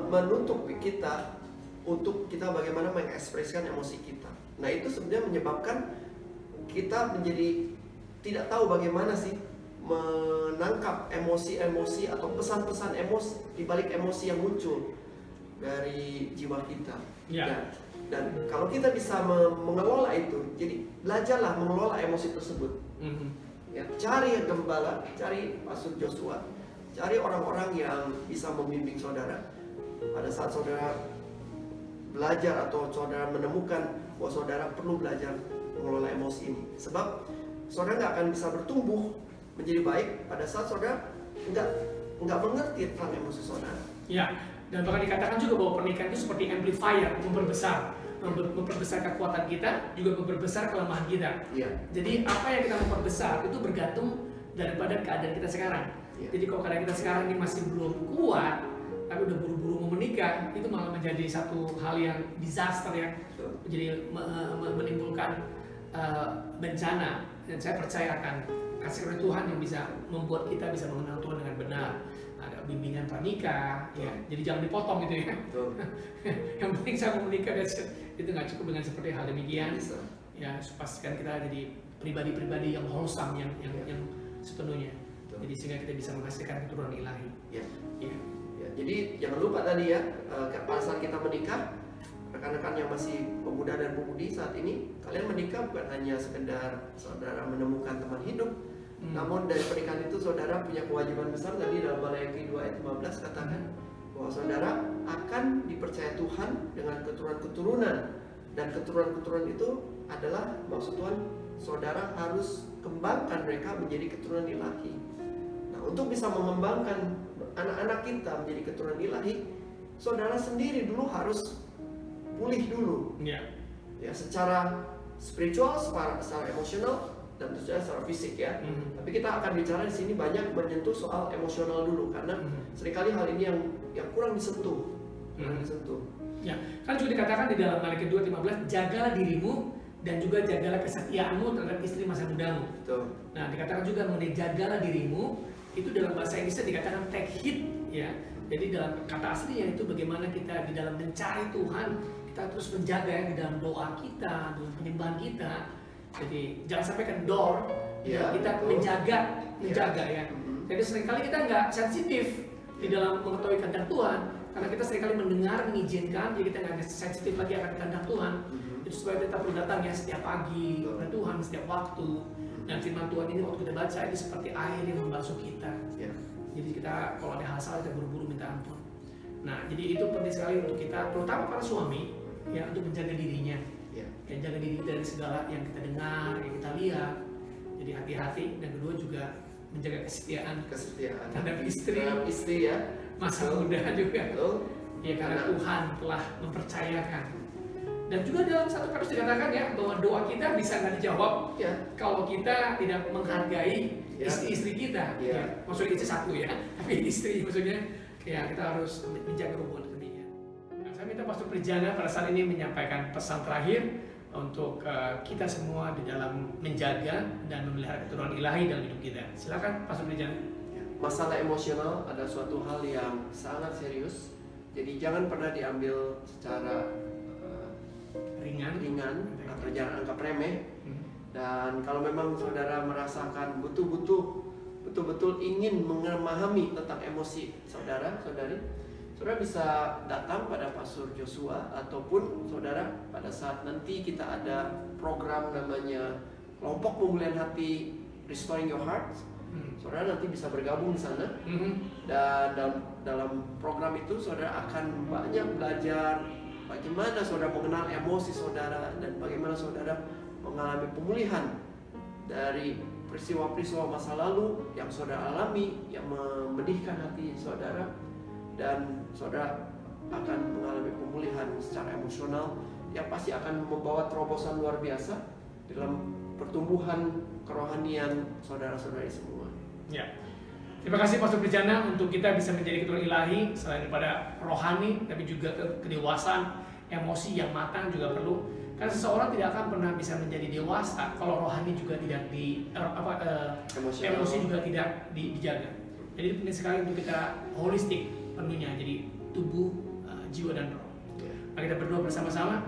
menutup kita untuk kita bagaimana mengekspresikan emosi kita. Nah itu sebenarnya menyebabkan kita menjadi tidak tahu bagaimana sih menangkap emosi-emosi atau pesan-pesan emosi di balik emosi yang muncul dari jiwa kita. Dan kalau kita bisa mengelola itu, jadi belajarlah mengelola emosi tersebut. Ya, cari gembala, cari Pastor Joshua, cari orang-orang yang bisa membimbing saudara. Pada saat saudara belajar atau saudara menemukan bahwa saudara perlu belajar mengelola emosi ini, sebab saudara nggak akan bisa bertumbuh menjadi baik pada saat saudara nggak mengerti tentang emosi saudara. Ya, dan bahkan dikatakan juga bahwa pernikahan itu seperti amplifier, memperbesar kekuatan kita, juga memperbesar kelemahan kita. Jadi apa yang kita memperbesar itu bergantung daripada keadaan kita sekarang. Jadi kalau keadaan kita sekarang ini masih belum kuat, tapi udah buru-buru mau menikah, itu malah menjadi satu hal yang disaster ya, jadi menimbulkan bencana. Dan saya percaya akan kasih karunia Tuhan yang bisa membuat kita bisa mengenal Tuhan dengan benar. Ada bimbingan pranikah, ya. Jadi jangan dipotong gitu ya. Yang penting saya mau menikah, itu nggak cukup dengan seperti hal demikian. Ya, pastikan kita jadi pribadi-pribadi yang wholesome, yang sepenuhnya. Jadi sehingga kita bisa menghasilkan keturunan ilahi. Jadi jangan lupa tadi ya, pada saat kita menikah, rekan-rekan yang masih pemuda dan pemudi saat ini, kalian menikah bukan hanya sekedar saudara menemukan teman hidup, namun dari pernikahan itu saudara punya kewajiban besar. Tadi dalam Maleakhi 2 ayat 15 katakan bahwa saudara akan dipercaya Tuhan dengan keturunan-keturunan, dan keturunan-keturunan itu adalah maksud Tuhan, saudara harus kembangkan mereka menjadi keturunan ilahi. Nah, untuk bisa mengembangkan anak-anak kita menjadi keturunan ilahi, saudara sendiri dulu harus pulih dulu. Ya, secara spiritual, secara emosional, dan tentu saja secara fisik ya. Tapi kita akan bicara di sini banyak menyentuh soal emosional dulu, karena seringkali hal ini yang kurang disentuh. Ya, kan juga dikatakan di dalam Maleakhi 2:15, jagalah dirimu dan juga jagalah kesetiaanmu terhadap istri masa mudamu. Nah, dikatakan juga mengenai jagalah dirimu, itu dalam bahasa Inggrisnya dikatakan take heed ya. Jadi dalam kata aslinya itu bagaimana kita di dalam mencari Tuhan, kita terus menjaga ya, di dalam doa kita, dalam penyembahan kita. Jadi jangan sampai kendor, kita menjaga ya. Jadi seringkali kita nggak sensitif di dalam mengetahui kehendak Tuhan, karena kita seringkali mendengar, mengizinkan, jadi kita nggak sensitif lagi akan kehendak Tuhan. Itu sebab kita perlu datang ya setiap pagi kepada Tuhan, setiap waktu. Dan firman Tuhan ini waktu kita baca ini seperti air yang membasuh kita. Jadi kita kalau ada hal salah kita buru-buru minta ampun. Nah, jadi itu penting sekali untuk kita, terutama para suami, ya, untuk menjaga dirinya, Ya. ya, jaga diri dari segala yang kita dengar, yang kita lihat. Jadi hati-hati, dan kedua juga menjaga kesetiaan terhadap istri, ya. masa Betul. muda juga. Betul. Ya, karena Tuhan telah mempercayakan. Dan juga dalam 1 Petrus dikatakan ya bahwa doa kita bisa nggak dijawab Ya. kalau kita tidak menghargai Ya. istri kita. Ya. Ya, maksudnya istri satu ya, tapi istri maksudnya ya kita harus menjaga hubungan demikian. Nah, saya minta Pastor Prijana pada saat ini menyampaikan pesan terakhir untuk kita semua di dalam menjaga dan memelihara keturunan ilahi dalam hidup kita. Silakan Pastor Prijana. Masalah emosional adalah suatu hal yang sangat serius. Jadi jangan pernah diambil secara ringan atau jangan anggap remeh. Dan kalau memang saudara merasakan betul-betul ingin memahami tentang emosi saudari, saudara bisa datang pada Pastor Joshua, ataupun saudara pada saat nanti kita ada program namanya kelompok pemulihan hati Restoring Your Heart. Saudara nanti bisa bergabung di sana. Dan dalam program itu saudara akan banyak belajar bagaimana saudara mengenal emosi saudara, dan bagaimana saudara mengalami pemulihan dari peristiwa-peristiwa masa lalu yang saudara alami, yang memedihkan hati saudara, dan saudara akan mengalami pemulihan secara emosional yang pasti akan membawa terobosan luar biasa dalam pertumbuhan kerohanian saudara-saudari semua. Ya. Terima kasih Pastor Prijana untuk kita bisa menjadi keturunan ilahi selain daripada rohani, tapi juga kedewasaan, emosi yang matang juga perlu. Karena seseorang tidak akan pernah bisa menjadi dewasa kalau rohani juga tidak emosi juga tidak dijaga. Jadi penting sekali untuk kita holistik penuhnya, jadi tubuh, jiwa dan roh. Mari kita berdoa bersama-sama.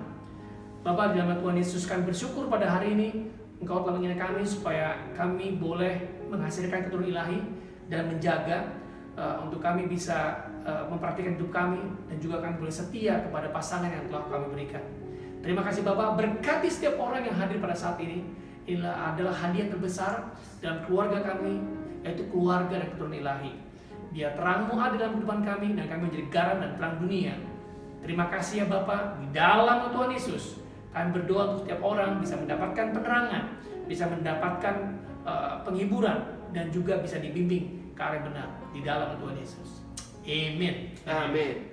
Bapa, di nama Tuhan Yesus, kami bersyukur pada hari ini Engkau telah mengizinkan kami supaya kami boleh menghasilkan keturunan ilahi dan menjaga untuk kami bisa memperhatikan hidup kami, dan juga kami boleh setia kepada pasangan yang telah kami berikan. Terima kasih Bapak, berkati setiap orang yang hadir pada saat ini. Inilah adalah hadiah terbesar dalam keluarga kami, yaitu keluarga dan keturunan ilahi. Biar terang-Mu ada dalam kehidupan kami, dan kami menjadi garam dan terang dunia. Terima kasih ya Bapak, di dalam Tuhan Yesus kami berdoa untuk setiap orang bisa mendapatkan penerangan, bisa mendapatkan penghiburan, dan juga bisa dibimbing ke arah benar di dalam Tuhan Yesus. Amin. Amin.